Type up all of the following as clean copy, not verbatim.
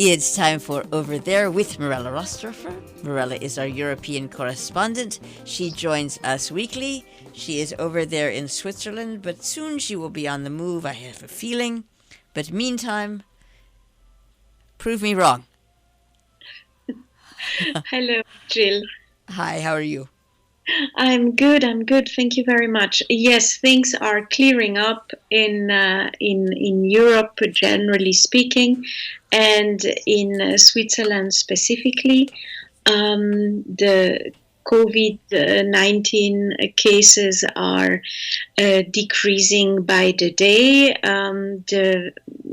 It's time for Over There with Mirella Rastorfer. Mirella is our European correspondent. She joins us weekly. She is over there in Switzerland, but soon she will be on the move, I have a feeling. But meantime, prove me wrong. Hello, Jill. Hi, how are you? I'm good. Thank you very much. Yes, things are clearing up in Europe, generally speaking, and in Switzerland specifically. The COVID-19 cases are decreasing by the day. The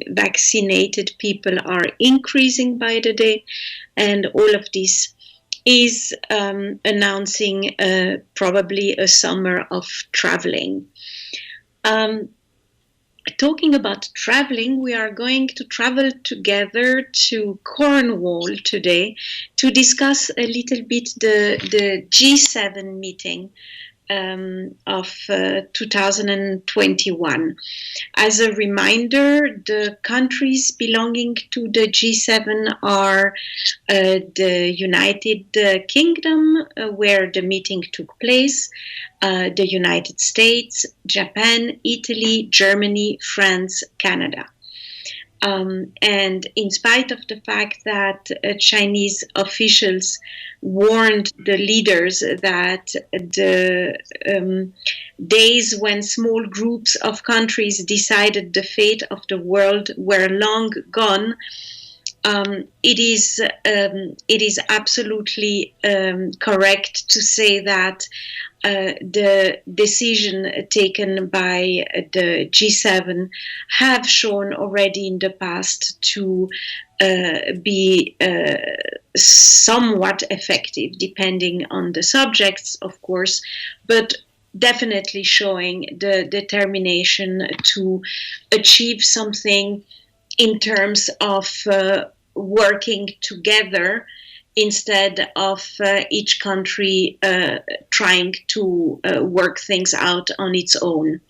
vaccinated people are increasing by the day, and all of this is announcing probably a summer of traveling. Talking about traveling, we are going to travel together to Cornwall today to discuss a little bit the G7 meeting of 2021. As a reminder, the countries belonging to the G7 are the United Kingdom, where the meeting took place, the United States, Japan, Italy, Germany, France, Canada. And in spite of the fact that Chinese officials warned the leaders that the days when small groups of countries decided the fate of the world were long gone, it is absolutely correct to say that the decision taken by the G7 have shown already in the past to be somewhat effective, depending on the subjects, of course, but definitely showing the determination to achieve something in terms of working together instead of each country trying to work things out on its own.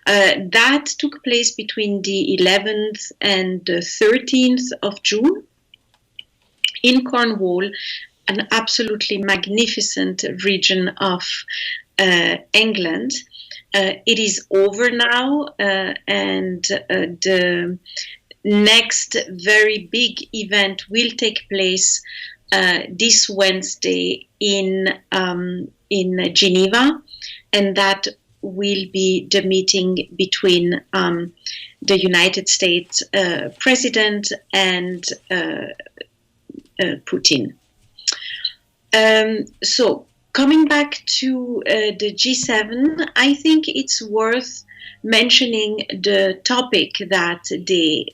That took place between the 11th and the 13th of June in Cornwall, an absolutely magnificent region of England. It is over now, and the next very big event will take place this Wednesday in Geneva, and that will be the meeting between the United States President and Putin. So coming back to the G7, I think it's worth mentioning the topic that they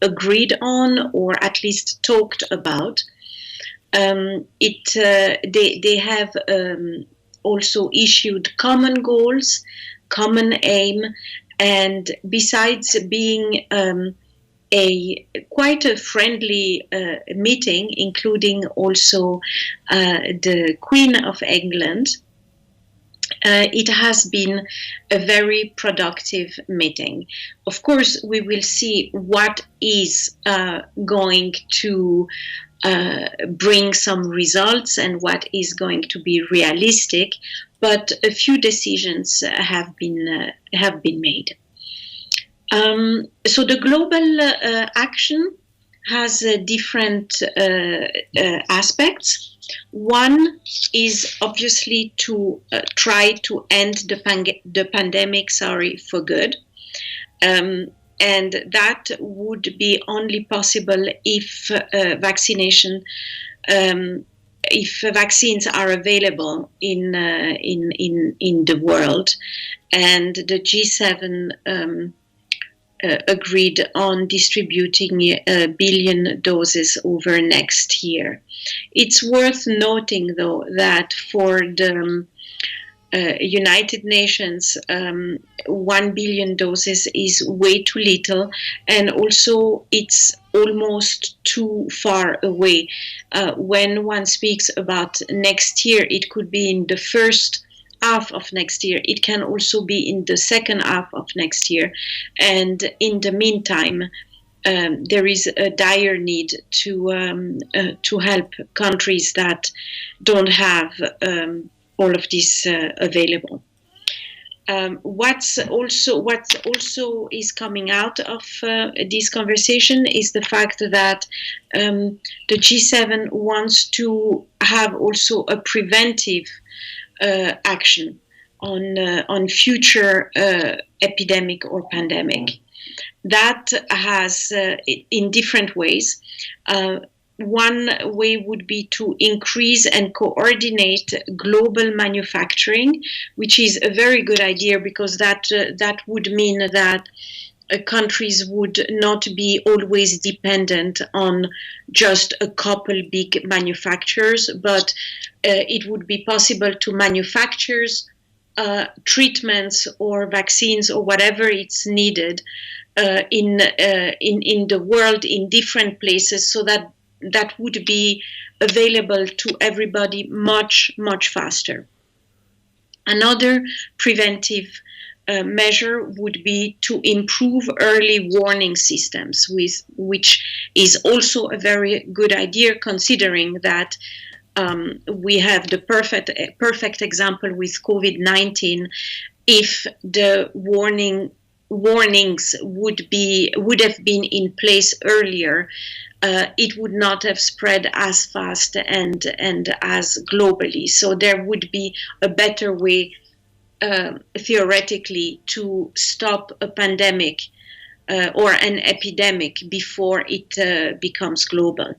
agreed on, or at least talked about. They have also issued common goals, common aim, and besides being quite a friendly meeting, including also the Queen of England, it has been a very productive meeting. Of course, we will see what is going to bring some results and what is going to be realistic, but a few decisions have been made. So the global action has different aspects. One is obviously to try to end the pandemic, for good. And that would be only possible if if vaccines are available in the world. And the G7 agreed on distributing 1 billion doses over next year. It's worth noting, though, that for the United Nations, 1 billion doses is way too little, and also it's almost too far away. When one speaks about next year, it could be in the first half of next year. It can also be in the second half of next year. And in the meantime, there is a dire need to help countries that don't have all of this available. What's also is coming out of this conversation is the fact that the G7 wants to have also a preventive action on future epidemic or pandemic. That has in different ways. One way would be to increase and coordinate global manufacturing, which is a very good idea, because that would mean that countries would not be always dependent on just a couple big manufacturers, but it would be possible to manufacture treatments or vaccines or whatever it's needed in the world in different places, so that would be available to everybody much, much faster. Another preventive measure would be to improve early warning systems, which is also a very good idea, considering that we have the perfect example with COVID-19. If the warnings would have been in place earlier, it would not have spread as fast and as globally. So there would be a better way, theoretically, to stop a pandemic or an epidemic before it becomes global.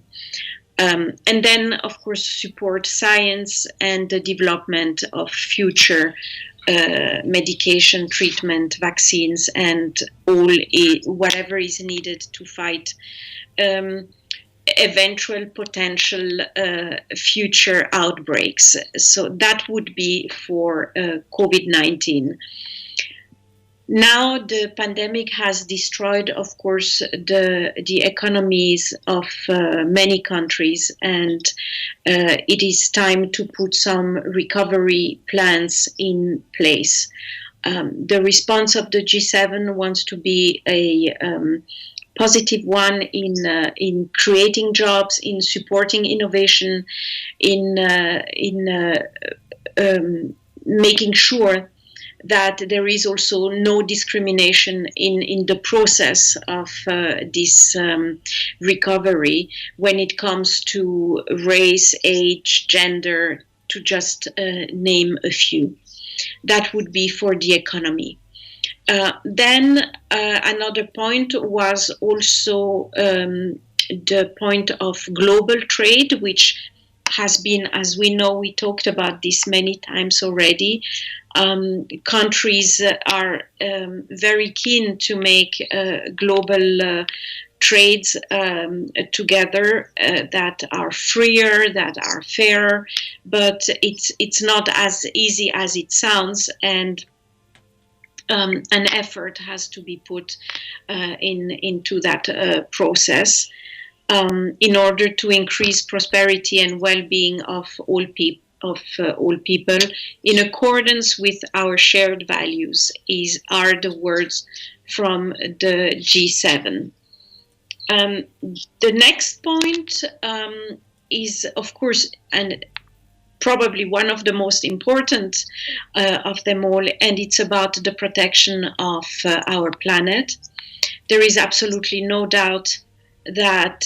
And then, of course, support science and the development of future medication, treatment, vaccines, and whatever is needed to fight eventual potential future outbreaks. So that would be for COVID-19. Now the pandemic has destroyed, of course, the economies of many countries, and it is time to put some recovery plans in place. The response of the G7 wants to be a positive one in creating jobs, in supporting innovation, in making sure that there is also no discrimination in the process of this recovery when it comes to race, age, gender, to just name a few. That would be for the economy. Then another point was also the point of global trade, which has been, as we know, we talked about this many times already. Countries are very keen to make global trades together that are freer, that are fairer, but it's not as easy as it sounds, and an effort has to be put into that process in order to increase prosperity and well-being of all people in accordance with our shared values are the words from the G7. The next point is, of course, and probably one of the most important of them all, and it's about the protection of our planet. There is absolutely no doubt that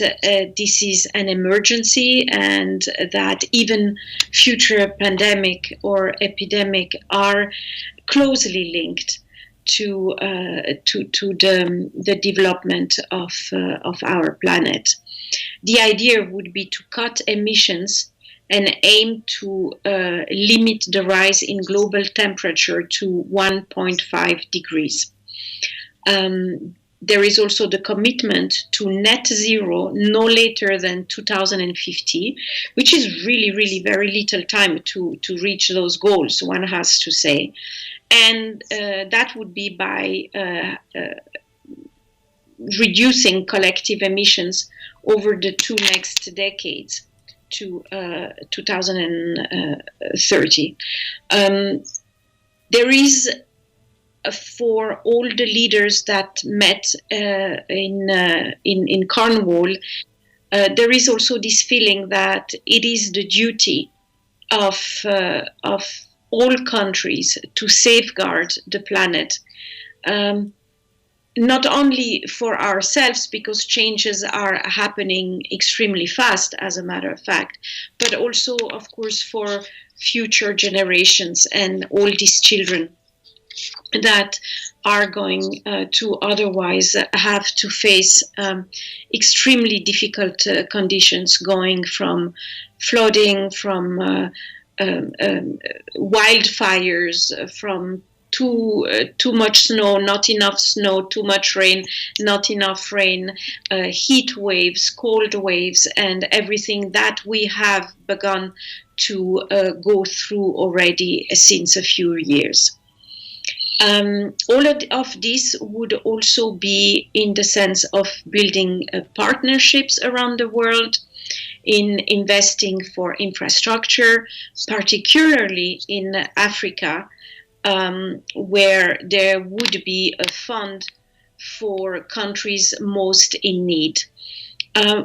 this is an emergency, and that even future pandemic or epidemic are closely linked to the development of our planet. The idea would be to cut emissions and aim to limit the rise in global temperature to 1.5 degrees. There is also the commitment to net zero no later than 2050, which is really, really very little time to reach those goals, one has to say. And that would be by reducing collective emissions over the two next decades to 2030. There is for all the leaders that met in Cornwall, there is also this feeling that it is the duty of all countries to safeguard the planet, not only for ourselves, because changes are happening extremely fast, as a matter of fact, but also, of course, for future generations and all these children that are going to otherwise have to face extremely difficult conditions, going from flooding, from wildfires, from too much snow, not enough snow, too much rain, not enough rain, heat waves, cold waves, and everything that we have begun to go through already since a few years. All of this would also be in the sense of building partnerships around the world, in investing for infrastructure, particularly in Africa, where there would be a fund for countries most in need.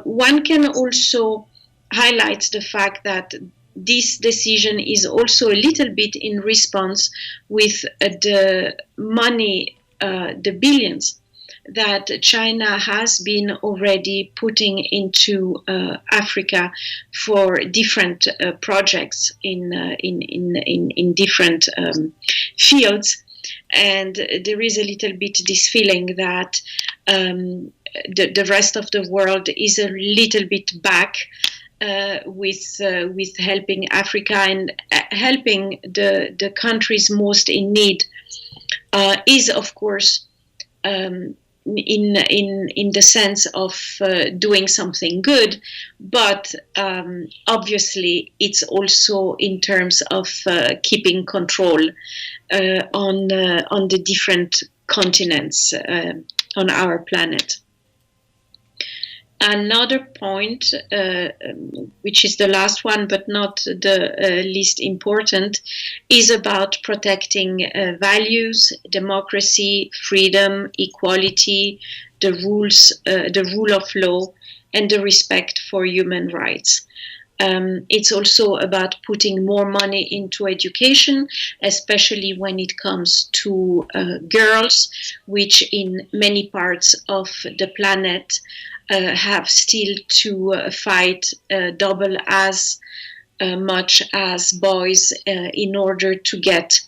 One can also highlight the fact that this decision is also a little bit in response with the money, the billions that China has been already putting into Africa for different projects in different fields. And there is a little bit this feeling that the rest of the world is a little bit back with helping Africa and helping the countries most in need is, of course, in the sense of doing something good, but obviously it's also in terms of keeping control on the different continents on our planet. Another point, which is the last one but not the least important, is about protecting values, democracy, freedom, equality, the rule of law, and the respect for human rights. It's also about putting more money into education, especially when it comes to girls, which in many parts of the planet have still to fight double as much as boys in order to get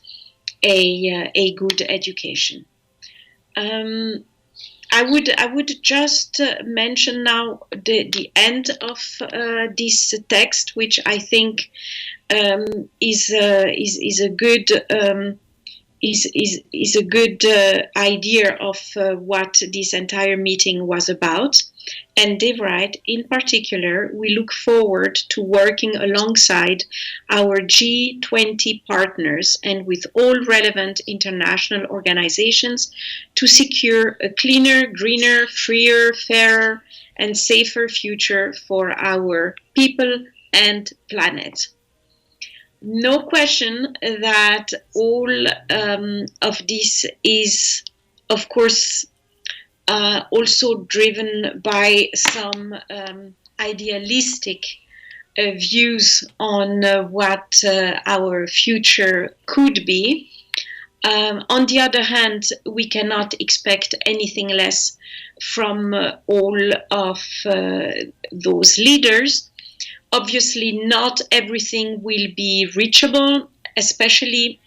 a good education. I would just mention now the end of this text, which I think is a good. Is a good idea of what this entire meeting was about. And they write, in particular, we look forward to working alongside our G20 partners and with all relevant international organizations to secure a cleaner, greener, freer, fairer, and safer future for our people and planet. No question that all of this is, of course, also driven by some idealistic views on what our future could be. On the other hand, we cannot expect anything less from all of those leaders. Obviously, not everything will be reachable, especially,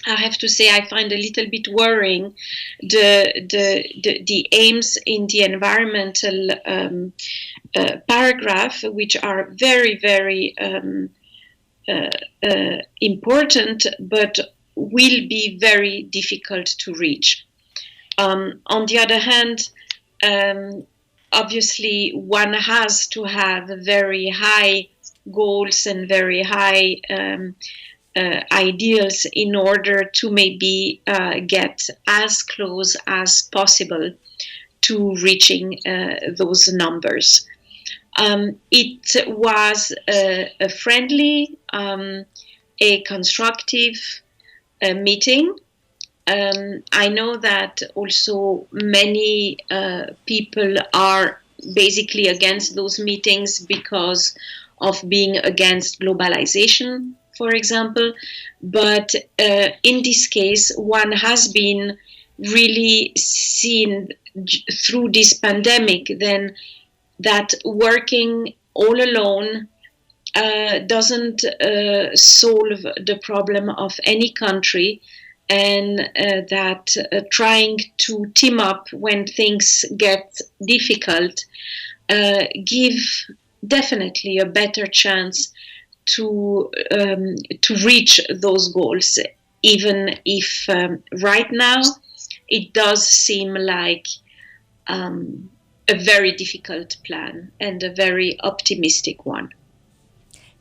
I have to say, I find a little bit worrying the aims in the environmental paragraph, which are very, very important, but will be very difficult to reach. On the other hand, obviously, one has to have very high goals and very high ideals in order to maybe get as close as possible to reaching those numbers. It was a friendly, a constructive meeting. I know that also many people are basically against those meetings because of being against globalization, for example. But in this case, one has been really seen through this pandemic then that working all alone doesn't solve the problem of any country, and that trying to team up when things get difficult give definitely a better chance to reach those goals, even if right now it does seem like a very difficult plan and a very optimistic one.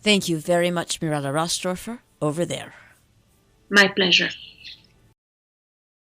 Thank you very much, Mirella Rastorfer, over there. My pleasure.